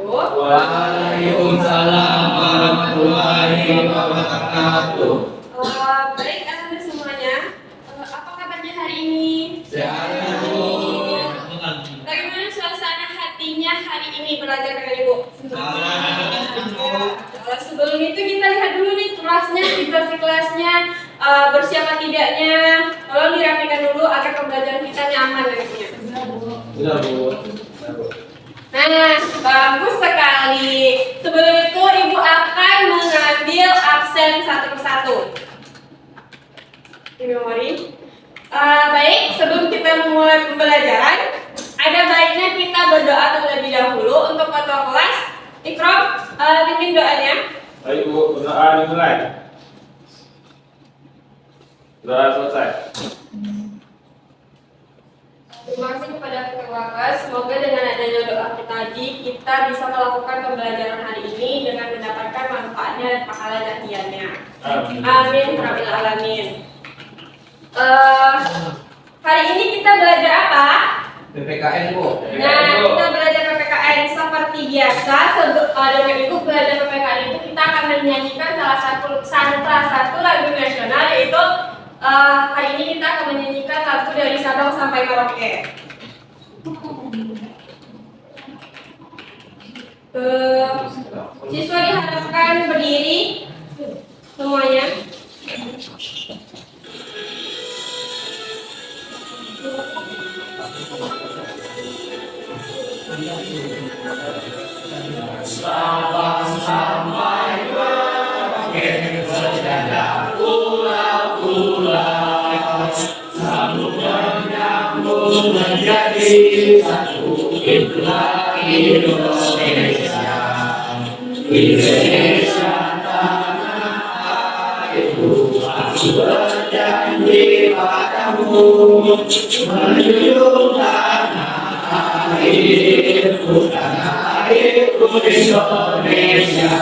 wabarakatuh. Waalaikumsalam warahmatullahi wabarakatuh. Baik, anak-anak semuanya. Apa kabarnya hari ini? Sehat, Bu. Bagaimana suasana hatinya hari ini belajar dengan Ibu? Sebelum itu kita lihat dulu nih kelasnya, situasi kelasnya, bersiapa tidaknya. Tolong dirapikan dulu agar pembelajaran kita nyaman nantinya. Sudah, Bu. Nah, bagus sekali. Sebelum itu Ibu akan mengambil absen satu persatu. Di memori. Baik, sebelum kita memulai pembelajaran, ada baiknya kita berdoa terlebih dahulu untuk ketua kelas. Ikram, pimpin doanya. Baik Bu, berdoa dimulai. Doa selesai. Terima kasih kepada ketua kelas. Semoga dengan adanya doa tadi kita bisa melakukan pembelajaran hari ini dengan mendapatkan manfaatnya dan pahala jatiannya. Amin, rabbil alamin. Hari ini kita belajar apa? PPKN, Bu. Nah, kita belajar PPKN seperti biasa. Dengan Ibu belajar PPKN itu kita akan menyanyikan salah satu lagu nasional, yaitu hari ini kita akan menyanyikan lagu dari Sabang sampai Merauke. Siswa diharapkan berdiri semuanya. Sabang sampai Merauke berjaya pulau-pulau, sambung menyambung menjadi satu. Itulah Indonesia, Indonesia tanah airku. Aku berjanji padamu menjunjung tanah airku, tanah airku Indonesia.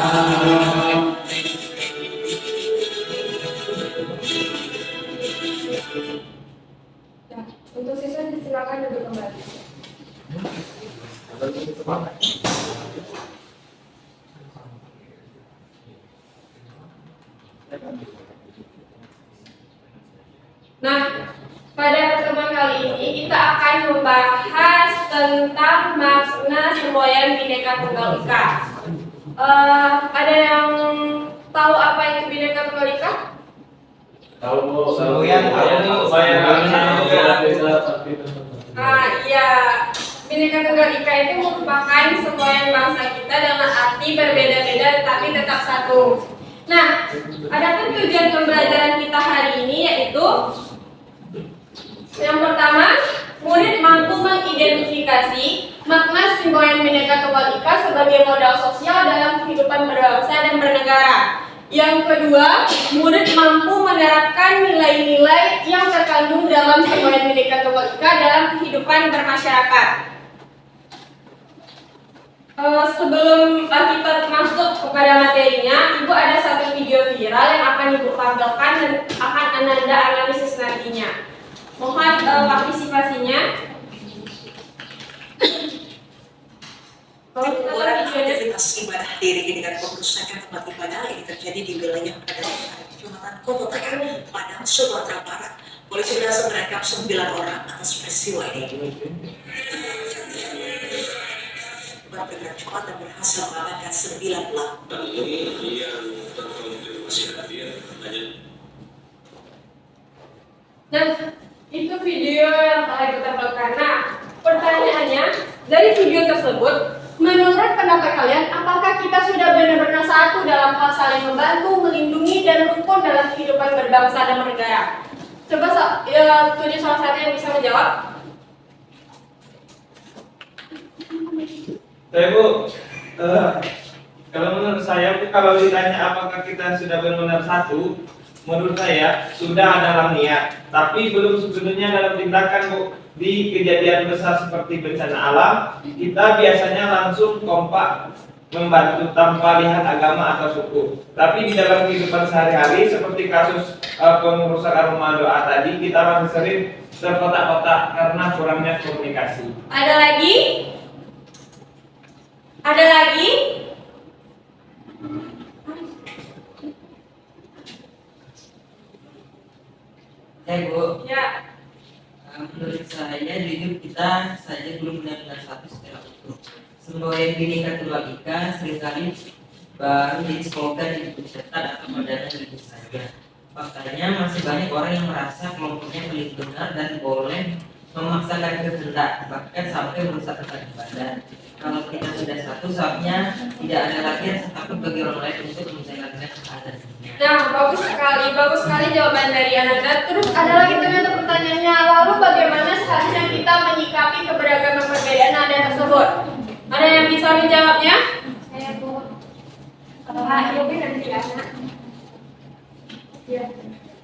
Untuk siswa disilakan duduk kembali. Nah, pada pertemuan kali ini kita akan membahas tentang makna semboyan Bhinneka Tunggal Ika. Ada yang tahu apa itu Bhinneka Tunggal Ika? Tahu Bu, Semboyan Iya, Bhinneka Tunggal Ika itu merupakan semboyan bangsa kita dengan arti berbeda-beda tetapi tetap satu. Nah, adapun tujuan pembelajaran kita hari ini yaitu yang pertama, murid mampu mengidentifikasi makna semboyan Bhinneka Tunggal Ika sebagai modal sosial dalam kehidupan berbangsa dan bernegara. Yang kedua, murid mampu menerapkan nilai-nilai yang terkandung dalam semboyan Bhinneka Tunggal Ika dalam kehidupan bermasyarakat. Sebelum kita masuk kepada materinya, Ibu ada satu video viral yang akan Ibu tampilkan dan akan Ananda analisis nantinya. Mohon partisipasinya. Pengurangan aktivitas ibadah diiringi dengan pengerusakan tempat ibadah ini terjadi di wilayah Kecamatan Kobotakan, Padang, Sumatera Barat. Polisi berhasil menangkap 9 orang atas peristiwa ini. Bergerak cepat dan berhasil mengamankan 9 pelaku. Nah, itu video yang telah kita tampilkan. Nah, pertanyaannya, dari video tersebut, menurut pendapat kalian, apakah kita sudah benar-benar satu dalam hal saling membantu, melindungi, dan rukun dalam kehidupan berbangsa dan bernegara? Coba tunjuk salah satu yang bisa menjawab. Saya Bu, kalau menurut saya Bu, kalau ditanya apakah kita sudah benar-benar satu, menurut saya sudah dalam niat, tapi belum sepenuhnya dalam tindakan Bu. Di kejadian besar seperti bencana alam, kita biasanya langsung kompak membantu tanpa lihat agama atau suku. Tapi di dalam kehidupan sehari-hari seperti kasus pengerusakan rumah doa tadi, kita masih sering terkotak-kotak karena kurangnya komunikasi. Ada lagi? Ada lagi? Bu, Ya. menurut saya di hidup kita saja belum benar-benar satu secara utuh. Semboyan Bhinneka Tunggal Ika seringkali baru jadi slogan di buku cetak atau perdana gitu saja. Faktanya masih banyak orang yang merasa kelompoknya paling benar dan boleh memaksakan kehendak, bahkan sampai merusak tempat ibadah. Kalau kita sudah satu, saatnya tidak ada lagi yang takut bagi orang lain untuk menjalankan seadanya. Nah, bagus sekali jawaban dari Ananda. Terus ada lagi ternyata pertanyaannya, lalu bagaimana seharusnya kita menyikapi keberagaman perbedaan nada tersebut? Ada yang bisa menjawabnya? Saya Bu. Pak Yobi nanti Ana. Ya.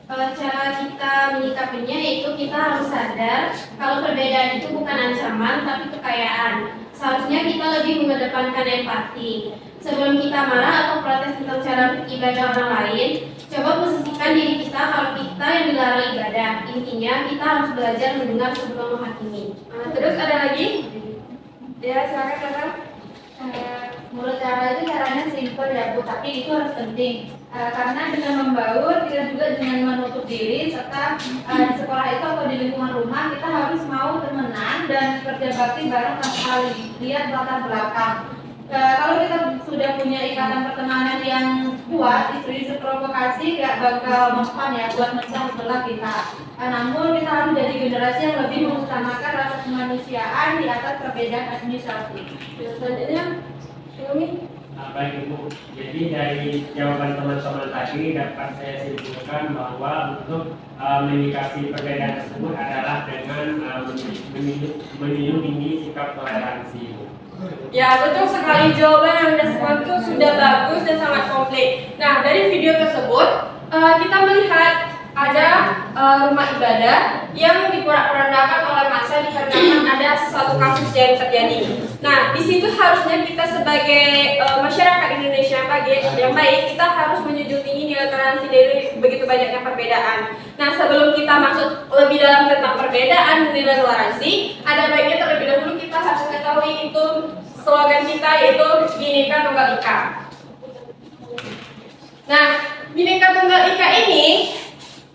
Cara kita menyikapinya yaitu kita harus sadar kalau perbedaan itu bukan ancaman tapi kekayaan. Seharusnya kita lebih mengedepankan empati. Sebelum kita marah atau protes tentang cara ibadah orang lain, coba posisikan diri kita kalau kita yang dilarang ibadah. Intinya kita harus belajar mendengar sebelum menghakimi. Terus ada lagi? Ya, silakan Kakak. Menurut cara itu caranya simpel ya Bu, tapi itu harus penting karena dengan membaur kita juga dengan menutup diri serta di sekolah itu atau di lingkungan rumah kita harus mau temenan dan kerja bakti bareng tanpa kali lihat latar belakang. Kalau kita sudah punya ikatan pertemanan yang kuat, isu-isu provokasi gak bakal mempan ya buat mecah belah kita. Namun kita harus jadi generasi yang lebih mengutamakan rasa kemanusiaan di atas perbedaan administrasi. Selanjutnya, Ilmi. Baik Ibu, jadi dari jawaban teman-teman tadi dapat saya simpulkan bahwa untuk menyikapi perbedaan tersebut adalah dengan melindungi sikap toleransi. Ya, betul sekali, jawaban yang Anda semua itu sudah bagus dan sangat komplit. Nah, dari video tersebut kita melihat ada rumah ibadah yang diporak-porandakan oleh massa dikarenakan ada sesuatu kasus yang terjadi. Nah, di situ harusnya kita sebagai masyarakat Indonesia yang baik, kita harus menjunjung nilai toleransi dari begitu banyaknya perbedaan. Nah, sebelum kita masuk lebih dalam tentang perbedaan nilai toleransi, ada baiknya terlebih dahulu kita harus mengetahui itu slogan kita yaitu Bhinneka Tunggal Ika. Nah, Bhinneka Tunggal Ika ini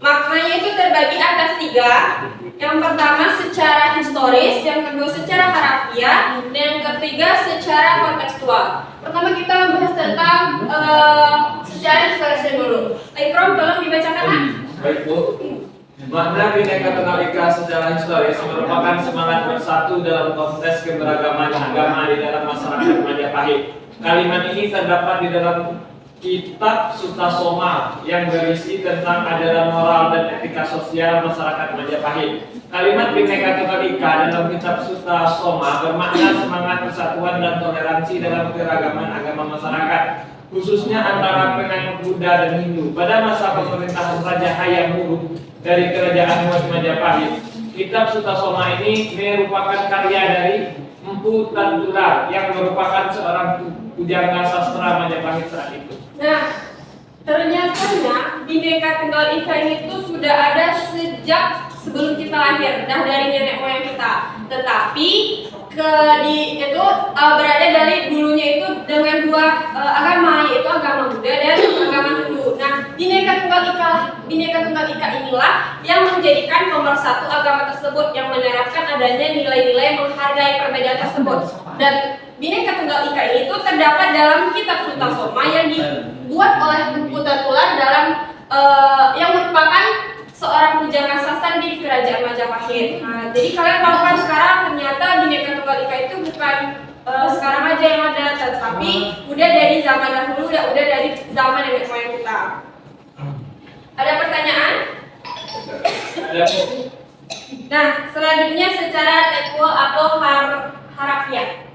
maknanya itu terbagi atas 3. Yang pertama secara historis, yang kedua secara harafiah, dan yang ketiga secara kontekstual. Pertama kita membahas tentang secara historis dulu. Ikram, tolong dibacakan, Nak. Baik Bu. Makna Bhinneka Tunggal Ika secara historis merupakan semangat bersatu dalam konteks keberagaman agama di dalam masyarakat Majapahit. Kalimat ini terdapat di dalam Kitab Sutta Soma yang berisi tentang ajaran moral dan etika sosial masyarakat Majapahit. Kalimat Bhinneka Tunggal Ika dalam Kitab Sutta Soma bermakna semangat persatuan dan toleransi dalam keragaman agama masyarakat, khususnya antara penganut Buddha dan Hindu. Pada masa pemerintahan Raja Hayam Wuruk dari Kerajaan Majapahit, Kitab Sutta Soma ini merupakan karya dari Empu Tantular yang merupakan seorang pujangga sastra Majapahit saat itu. Nah, ternyata Bhinneka Tunggal Ika ini tuh sudah ada sejak sebelum kita lahir, dah dari nenek moyang kita. Tetapi berada dari dulunya itu dengan dua agama, yaitu agama Buddha dan agama Hindu. Nah, Bhinneka Tunggal Ika inilah yang menjadikan pemersatu agama tersebut, yang menerapkan adanya nilai-nilai menghargai perbedaan tersebut. Dan Bhinneka Tunggal Ika ini itu terdapat dalam Kitab Sutta Soma yang dibuat oleh Empu Tantular yang merupakan seorang pujangga sastra di Kerajaan Majapahit. Nah, jadi kalian tahu kan sekarang ternyata Bhinneka Tunggal Ika itu bukan sekarang aja yang ada, tetapi udah dari zaman dahulu, udah dari zaman nenek moyang kita. Ada pertanyaan? Nah, selanjutnya secara tekstual atau harafiah.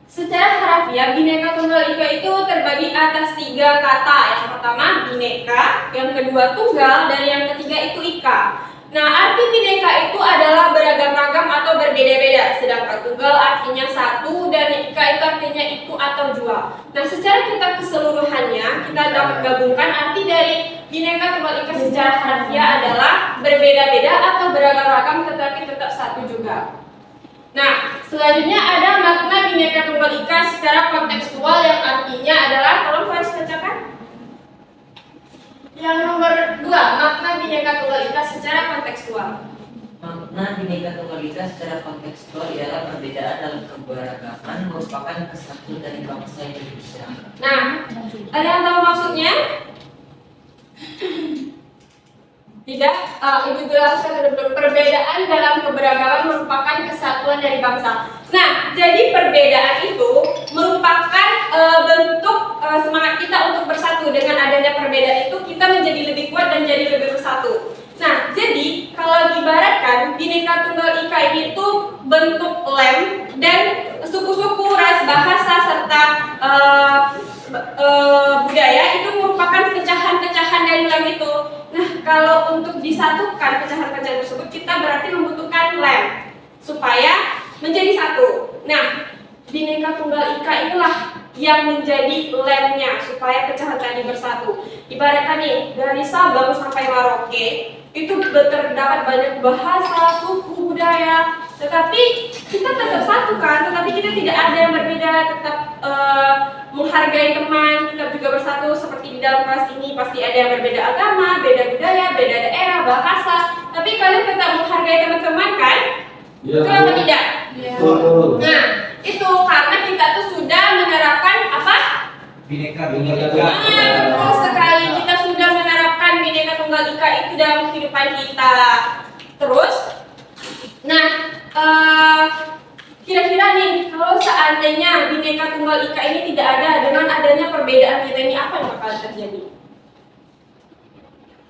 Secara harafiah, Bhinneka Tunggal Ika itu terbagi atas 3 kata. Yang pertama Bhinneka, yang kedua tunggal, dan yang ketiga itu Ika. Nah, arti Bhinneka itu adalah beragam-ragam atau berbeda-beda, sedangkan tunggal artinya satu dan Ika itu artinya itu atau jua. Nah, secara kita keseluruhannya kita dapat gabungkan arti dari Bhinneka Tunggal Ika secara harafiah adalah berbeda-beda atau beragam-ragam tetapi tetap satu juga. Nah, selanjutnya ada makna Bhinneka Tunggal Ika secara secara kontekstual yang artinya adalah, tolong Faris bacakan. Yang nomor 2, makna Bhinneka Tunggal Ika secara kontekstual. Makna Bhinneka Tunggal Ika secara kontekstual ialah perbedaan dalam keberagaman merupakan kesatuan dari bangsa Indonesia. Nah, ada yang tahu maksudnya? Tidak, Ibu jelaskan dulu. Perbedaan dalam keberagaman merupakan kesatuan dari bangsa. Nah, jadi perbedaan itu merupakan bentuk semangat kita untuk bersatu. Dengan adanya perbedaan itu, kita menjadi lebih kuat dan jadi lebih bersatu. Nah, jadi kalau diibaratkan Bhinneka Tunggal Ika ini itu bentuk lem dan suku-suku, ras, bahasa serta budaya itu merupakan pecahan-pecahan dari lem itu. Nah, kalau untuk disatukan pecahan-pecahan tersebut, kita berarti membutuhkan lem supaya menjadi satu. Nah, Bhinneka Tunggal Ika inilah yang menjadi lemnya supaya pecahan tadi bersatu. Ibaratkan nih, dari Sabang sampai Merauke itu terdapat banyak bahasa, suku, budaya, tetapi kita tetap satu kan, tetapi kita tidak ada yang berbeda, tetap menghargai teman, kita juga bersatu. Seperti di dalam kelas ini pasti ada yang berbeda agama, beda budaya, beda daerah, bahasa, tapi kalian tetap menghargai teman-teman kan? Iya. Kenapa tidak? Betul. Nah, itu karena kita tuh sudah menerapkan apa? Bhinneka Betul sekali, kita sudah menerapkan Bhinneka Tunggal Ika itu dalam kehidupan kita. Terus, nah, kira-kira nih, kalau seandainya Bhinneka Tunggal Ika ini tidak ada, dengan adanya perbedaan kita ini, apa yang bakal terjadi?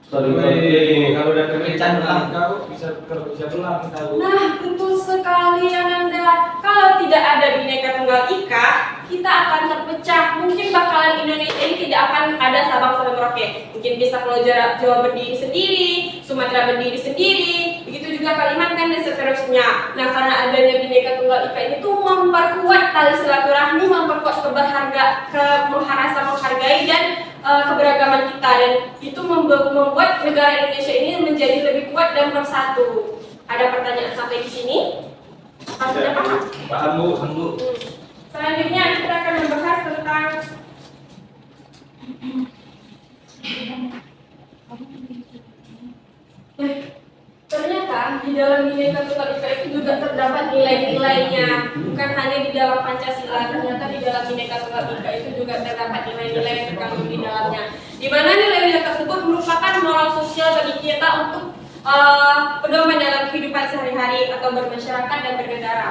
Kalau udah kekencan kau bisa pulang tahu. Nah, betul sekali Ananda. Kalau tidak ada Bhinneka Tunggal Ika, kita akan terpecah. Mungkin bakalan Indonesia ini tidak akan ada Sabang sampai Merauke. Mungkin bisa Pulau Jawa berdiri sendiri, Sumatera berdiri sendiri, begitu juga Kalimantan dan seterusnya. Nah, karena adanya Bhinneka Tunggal Ika ini tuh memperkuat tali silaturahmi, memperkuat menghargai dan keberagaman kita, dan itu membuat negara Indonesia ini menjadi lebih kuat dan bersatu. Ada pertanyaan sampai di sini? Sudah paham? Paham Bu. Selanjutnya kita akan membahas tentang ternyata di dalam Bhinneka Tunggal Ika itu juga terdapat nilai-nilainya. Bukan hanya di dalam Pancasila, ternyata di dalam Bhinneka Tunggal Ika itu juga terdapat nilai-nilai yang terkandung di dalamnya. Di mana nilai-nilai tersebut merupakan moral sosial bagi kita untuk pedoman dalam kehidupan sehari-hari atau bermasyarakat dan bernegara.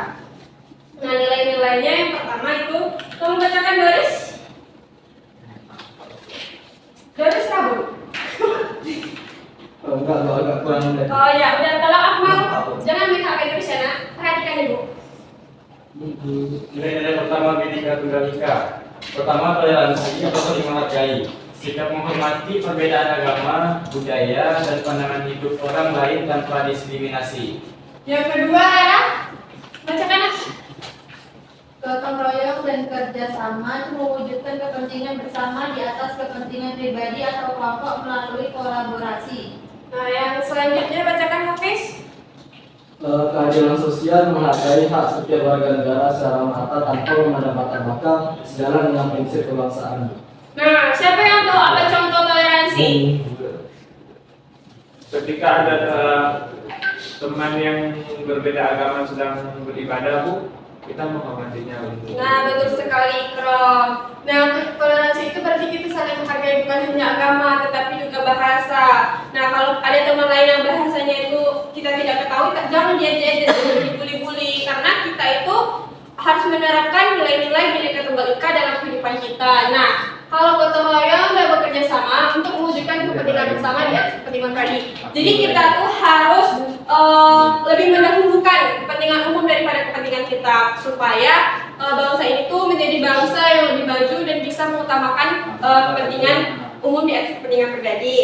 Nah, nilai-nilainya yang pertama itu, tolong bacakan Doris. Doris Rabu. Agak kurang dari. Oh ya, udah kalau Akmal, jangan main HP terus ya, nak. Perhatikan ibu. Nilai-nilai pertama Bhinneka Tunggal Ika. Pertama, toleransi atau saling menghargai. Sikap menghormati perbedaan agama, budaya, dan pandangan hidup orang lain tanpa diskriminasi. Yang kedua, Rara, bacakan nak. Gotong royong dan kerjasama itu mewujudkan kepentingan bersama di atas kepentingan pribadi atau kelompok melalui kolaborasi. Nah, yang selanjutnya bacakan Hafiz. Keadilan sosial menghargai hak setiap warga negara secara merata tanpa memandang latar belakang, sejalan dengan prinsip kebangsaan. Nah, siapa yang tahu apa contoh toleransi? Ketika ada teman yang berbeda agama sedang beribadah, Bu, kita menghormatinya. Nah, betul sekali, Ikram. Nah, toleransi itu berarti kita saling menghargai bukan hanya agama, tetapi juga bahasa. Nah, kalau ada teman lain yang bahasanya itu kita tidak ketahui, jangan diajak-ajak, jangan dibully-bully, karena kita itu harus menerapkan nilai-nilai Bhinneka Tunggal Ika dalam kehidupan kita. Nah, kalau gotong royong dan bekerja sama untuk mewujudkan kepentingan bersama di atas kepentingan pribadi. Jadi kita tuh harus lebih mendahulukan kepentingan umum daripada kepentingan kita, supaya bangsa ini tuh menjadi bangsa yang lebih maju dan bisa mengutamakan kepentingan umum di atas kepentingan pribadi.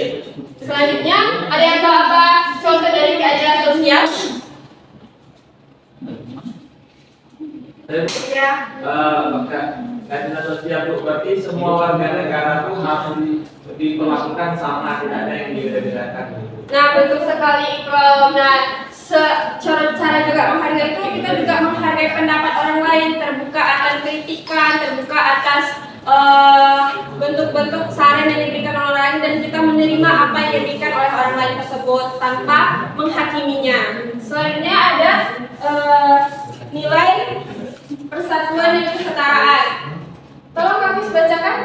Selanjutnya, ada yang tahu apa contoh dari keadilan sosial? Ya. Keadilan sosial, Bu, berarti semua warga negara itu harus diperlakukan sama, tidak ada yang dibedakan. Nah, betul sekali, Ikram. Nah, cara juga menghargai itu, kita juga menghargai pendapat orang lain, terbuka akan kritikan, terbuka atas bentuk-bentuk saran yang diberikan oleh orang lain dan kita menerima apa yang diberikan oleh orang lain tersebut tanpa menghakiminya. Selanjutnya ada nilai persatuan dan kesetaraan. Tolong Hafiz bacakan.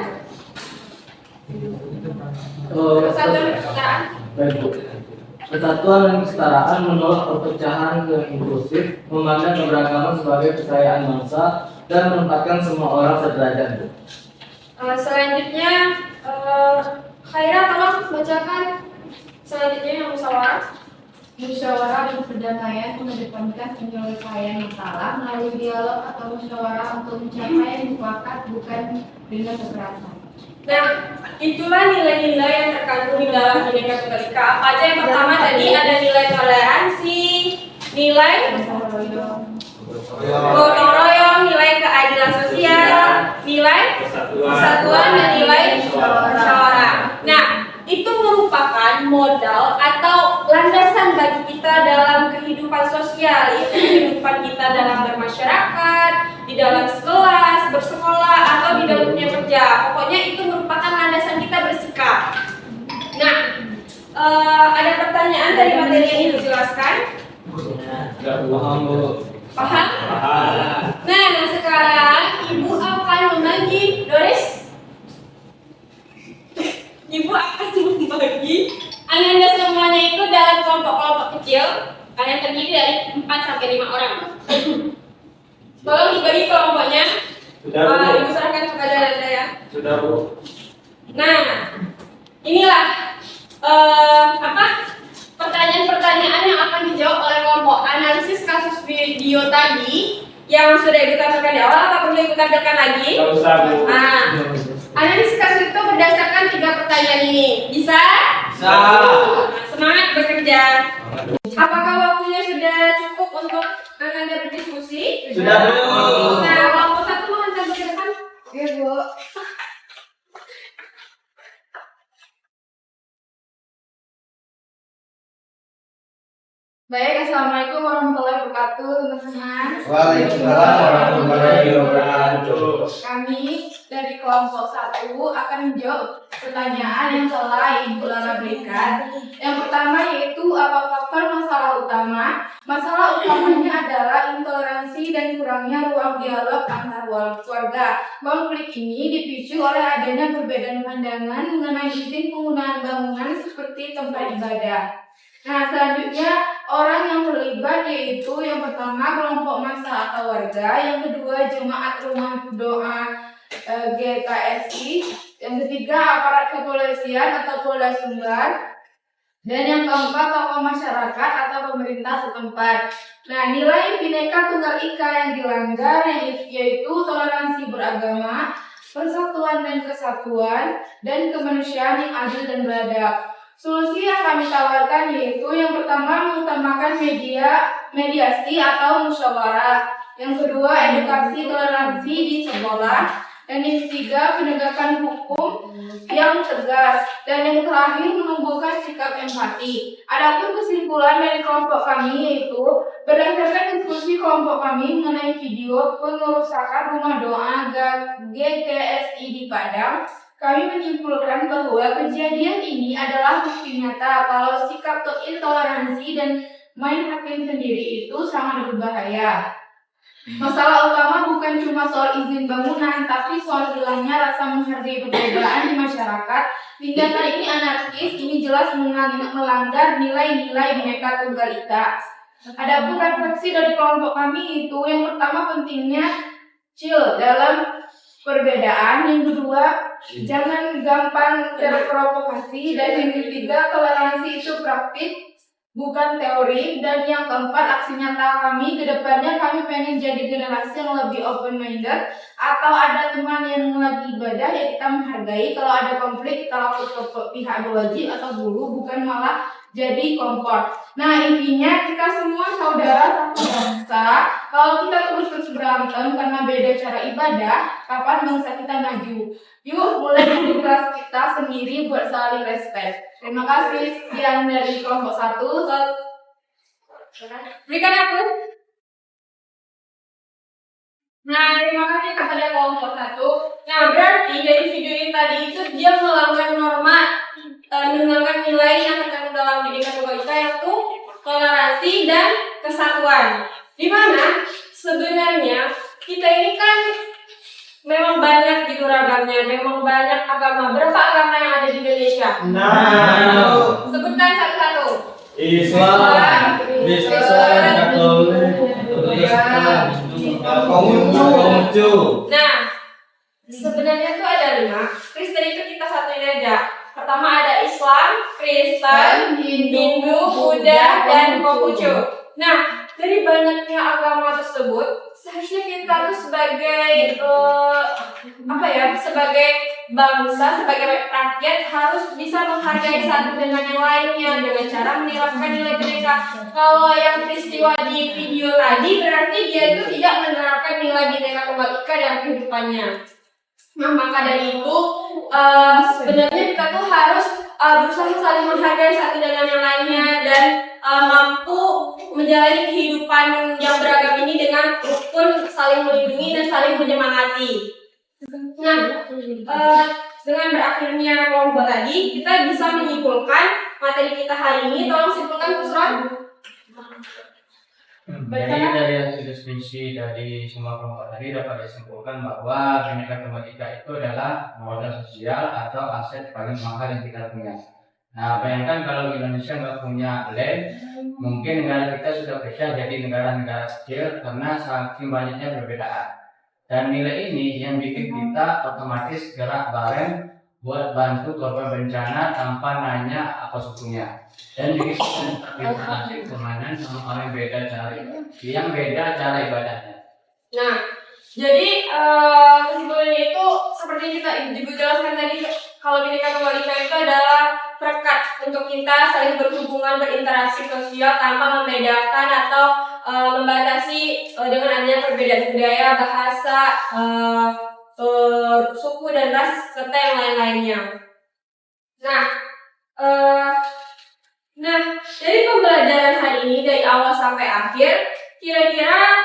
Persatuan dan kesetaraan. Baik, Bu. Persatuan dan kesetaraan menolak perpecahan yang inklusif, memandang keberagaman sebagai kekayaan bangsa, dan menempatkan semua orang sederajat, Bu. Selanjutnya, Khaira tolong bacakan selanjutnya yang musyawarah. Musyawarah dan perdamaian mengedepankan penyelesaian masalah melalui dialog atau musyawarah untuk mencapai mufakat bukan dengan kekerasan. Nah, itulah nilai-nilai yang terkandung di dalam Bhinneka Tunggal Ika. Apa aja? Yang pertama tadi ada nilai toleransi, nilai gotong royong, nilai keadilan sosial, nilai persatuan dan nilai musyawarah. Nah, itu merupakan modal atau landasan bagi kita dalam kehidupan sosial, yaitu kehidupan kita dalam bermasyarakat, di dalam kelas, bersekolah, atau di dalam dunia kerja. Pokoknya itu merupakan landasan kita bersikap. Nah, ada pertanyaan dari materi yang dijelaskan? Enggak paham, Bu. Paham? Nah, sekarang Ibu akan membagi, Doris. Ibu akan membagi Anda semuanya itu dalam kelompok-kelompok kecil. Kalian terdiri dari 4 sampai 5 orang. Tolong dibagi kelompoknya. Sudah, Bu. Ibu serahkan kepada Anda ya. Sudah, Bu. Nah, inilah pertanyaan-pertanyaan yang akan dijawab oleh kelompok. Analisis kasus video tadi yang sudah Ibu tampilkan di awal, apa perlu Ibu tampilkan lagi? Enggak usah, Bu. Nah, analisis kasus itu berdasarkan 3 pertanyaan ini. Bisa? Bisa. Nah, semangat bekerja. Apakah waktunya sudah cukup untuk Anda berdiskusi? Sudah, Bu. Nah, kelompok 1 mohon tampil ke depan. Oke, Bu. Baik, Assalamualaikum warahmatullahi wabarakatuh, teman-teman. Waalaikumsalam warahmatullahi wabarakatuh. Kami dari kelompok 1 akan menjawab pertanyaan yang telah Ibu Lara berikan. Yang pertama yaitu apa faktor masalah utama? Masalah utamanya adalah intoleransi dan kurangnya ruang dialog antar keluarga. Konflik ini dipicu oleh adanya perbedaan pandangan mengenai izin penggunaan bangunan seperti tempat ibadah. Nah, selanjutnya orang yang terlibat yaitu yang pertama kelompok massa atau warga, yang kedua jemaat rumah doa GKSI, yang ketiga aparat kepolisian atau Polda Sumbar, dan yang keempat tokoh masyarakat atau pemerintah setempat. Nah, nilai Bhinneka Tunggal Ika yang dilanggar yaitu toleransi beragama, persatuan dan kesatuan, dan kemanusiaan yang adil dan beradab. Solusi yang kami tawarkan yaitu yang pertama mengutamakan mediasi atau musyawarah, yang kedua edukasi toleransi di sekolah, dan yang ketiga penegakan hukum yang tegas, dan yang terakhir menumbuhkan sikap empati. Adapun kesimpulan dari kelompok kami yaitu berdasarkan diskusi kelompok kami mengenai video pengerusakan rumah doa GKSI di Padang, kami menyimpulkan bahwa kejadian ini adalah bukti nyata kalau sikap intoleransi dan main hakim sendiri itu sangat berbahaya. Masalah utama bukan cuma soal izin bangunan, tapi soal hilangnya rasa menghargai perbedaan di masyarakat. Tindakan ini anarkis, ini jelas melanggar nilai-nilai Bhinneka Tunggal Ika. Adapun refleksi dari kelompok kami itu yang pertama pentingnya chill dalam perbedaan, yang kedua jangan gampang terprovokasi, dan yang ketiga toleransi itu praktik bukan teori, dan yang keempat aksi nyata kami kedepannya kami pengen jadi generasi yang lebih open minded. Atau ada teman yang lagi ibadah ya kita menghargai, kalau ada konflik kita lapor ke pihak berwajib atau guru, bukan malah jadi kompor. Nah, intinya kita semua saudara satu bangsa. Kalau kita terus berantem karena beda cara ibadah, kapan bangsa kita maju? Yuk mulai dari kelas kita sendiri buat saling respect. Terima kasih. Sekian dari kelompok 1. Berikan aku. Nah, terima kasih kepada kelompok 1. Nah, lagi dari video ini tadi itu dia melanggar norma, melanggar nilai yang terkandung dalam Bhinneka Tunggal Ika, yaitu toleransi dan kesatuan. Dimana sebenarnya kita ini kan memang banyak gitu ragamnya, memang banyak agama. Berapa agama yang ada di Indonesia? Sebutkan satu-satu. Islam, Kristen, Katolik, Konghucu. Nah, sebenarnya itu ada 5. Kristen itu kita satuin aja. Pertama ada Islam, Kristen, Hindu, Buddha, dan Konghucu. Nah, dari banyaknya agama tersebut, seharusnya kita tuh sebagai sebagai bangsa, sebagai rakyat harus bisa menghargai satu dengan yang lainnya dengan cara menerapkan nilai mereka. Kalau yang peristiwa di video tadi berarti dia itu tidak menerapkan nilai Bhinneka Tunggal Ika dalam kehidupannya. Nah, maka dari itu sebenarnya kita tuh harus berusaha saling menghargai satu dengan yang lainnya dan mampu menjalani kehidupan yang beragam ini dengan rukun, saling melindungi dan saling menyemangati. Nah, dengan berakhirnya kelompok tadi, kita bisa menyimpulkan materi kita hari ini. Tolong simpulkan, Kusron. Jadi dari hasil diskusi dari semua kelompok tadi dapat disimpulkan bahwa Bhinneka Tunggal Ika itu adalah modal sosial atau aset paling mahal yang kita punya. Nah, bayangkan kalau Indonesia nggak punya land, mungkin negara kita sudah pecah jadi negara-negara kecil karena saking banyaknya perbedaan. Dan nilai ini yang bikin kita otomatis gerak bareng buat bantu korban bencana tanpa nanya apa sukunya. Dan bikin kita kemanan sama orang beda yang beda cara ibadahnya. Nah, jadi kesimpulannya itu seperti kita juga jelaskan tadi, kalau Bhinneka Tunggal Ika itu adalah perekat untuk kita saling berhubungan, berinteraksi sosial tanpa membedakan atau membatasi dengan adanya perbedaan budaya, bahasa, suku dan ras serta yang lain-lainnya. Nah, dari pembelajaran hari ini dari awal sampai akhir, kira-kira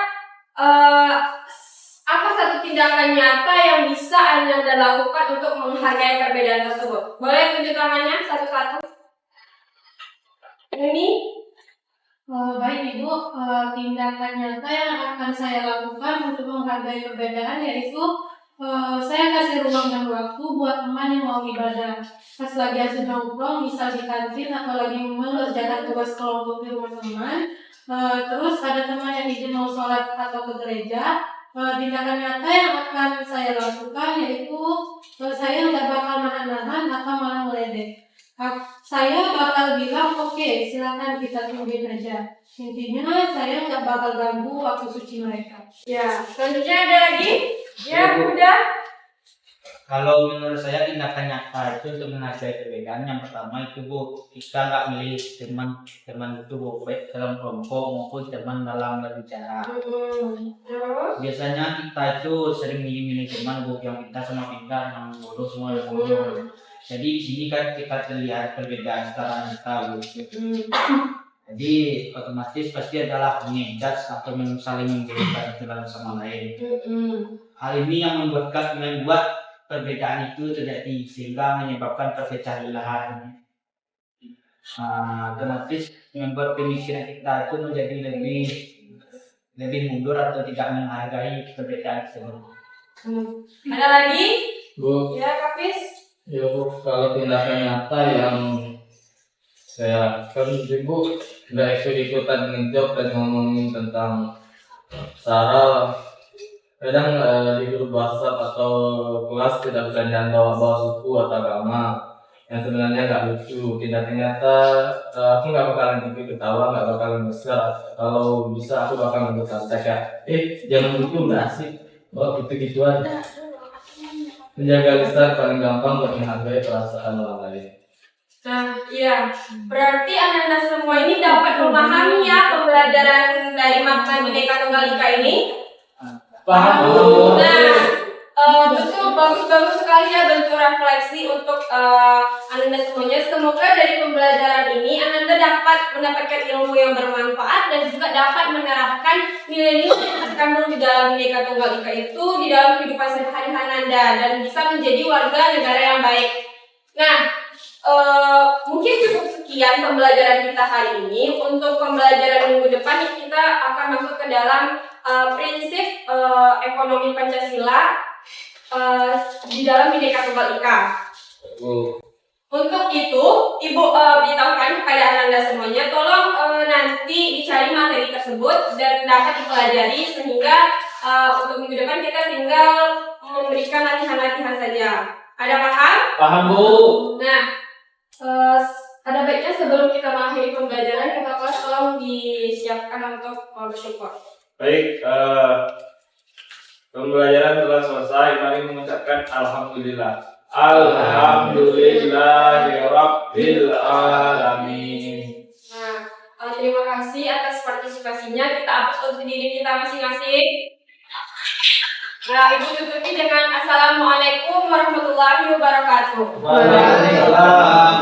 apa satu tindakan nyata yang bisa Anda lakukan untuk menghargai perbedaan tersebut? Boleh tunjuk tangannya satu-satu. Ini Baik Ibu, tindakan nyata yang akan saya lakukan untuk menghargai perbedaan yaitu saya kasih ruang dan waktu buat teman yang mau ibadah. Pas lagi asik nongkrong, misal di kantin atau lagi mengerjakan tugas kelompok di rumah teman, terus ada teman yang izin mau sholat atau ke gereja, tindakan nyata yang akan saya lakukan yaitu saya nggak bakal nahan-nahan atau malah meledek. Saya bakal bilang oke, silakan kita tungguin aja. Intinya saya nggak bakal ganggu waktu suci mereka. ya, selanjutnya ada lagi. Ya, udah. Kalau menurut saya tindakan nyata itu untuk menghargai perbedaan, yang pertama itu Bu, kita nggak milih teman itu Bu, baik dalam kelompok maupun teman dalam berbicara. Biasanya kita itu sering milih teman Bu, yang kita sama kita, yang bodoh semua yang bodoh. Jadi di sini kan kita terlihat perbedaan secara nyata Bu. Jadi otomatis pasti adalah menjudge atau saling memberikan satu dalam sama lain. Hal ini yang membuat perbedaan itu terjadi sehingga menyebabkan perpecahan belahan. Otomatis membuat pemikiran kita itu menjadi lebih mundur atau tidak menghargai perbedaan tersebut. Ada lagi? Bu, Ya, Kapis. ya Bu, kalau tindakan nyata yang saya lakukan, Bu, nggak ikut-ikutan ngejok dan ngomongin tentang Sarah. Kadang di grup WhatsApp atau kelas tidak bisa jangan bawa suku atau agama yang sebenarnya nggak lucu. Tindakan nyata, aku nggak bakalan ikut ketawa, nggak bakalan besar. Kalau bisa aku bakalan bersantai kayak, jangan lucu, nggak asik. Gitu-gituan. Menjaga lisan paling gampang buat menghargai perasaan orang lain. Nah, iya. Berarti Anda semua ini dapat memahami ya pembelajaran dari makna Bhinneka Tunggal Ika ini. Paham. Nah, Betul, bagus-bagus sekali ya bentuk refleksi untuk Ananda semuanya. Semoga dari pembelajaran ini Ananda dapat mendapatkan ilmu yang bermanfaat dan juga dapat menerapkan nilai-nilai yang terkandung di dalam Bhinneka Tunggal Ika itu di dalam kehidupan sehari-hari Ananda dan bisa menjadi warga negara yang baik. Nah, mungkin cukup sekian pembelajaran kita hari ini. Untuk pembelajaran minggu depan kita akan masuk ke dalam prinsip ekonomi Pancasila di dalam Bhinneka Tunggal Ika. Untuk itu, Ibu beritahukan kepada Ananda semuanya, tolong nanti dicari materi tersebut dan dapat dipelajari sehingga untuk minggu depan kita tinggal memberikan latihan-latihan saja. Ada paham? Paham, Bu. Nah, ada baiknya sebelum kita mengakhiri pembelajaran, kita kelas tolong disiapkan untuk bersyukur. Baik, pembelajaran telah selesai. Mari mengucapkan alhamdulillah. Alhamdulillahirabbil alamin. Nah, terima kasih atas partisipasinya. Kita hapus untuk diri kita masing-masing. Nah, Ibu tutupi dengan Assalamualaikum warahmatullahi wabarakatuh. Waalaikumsalam.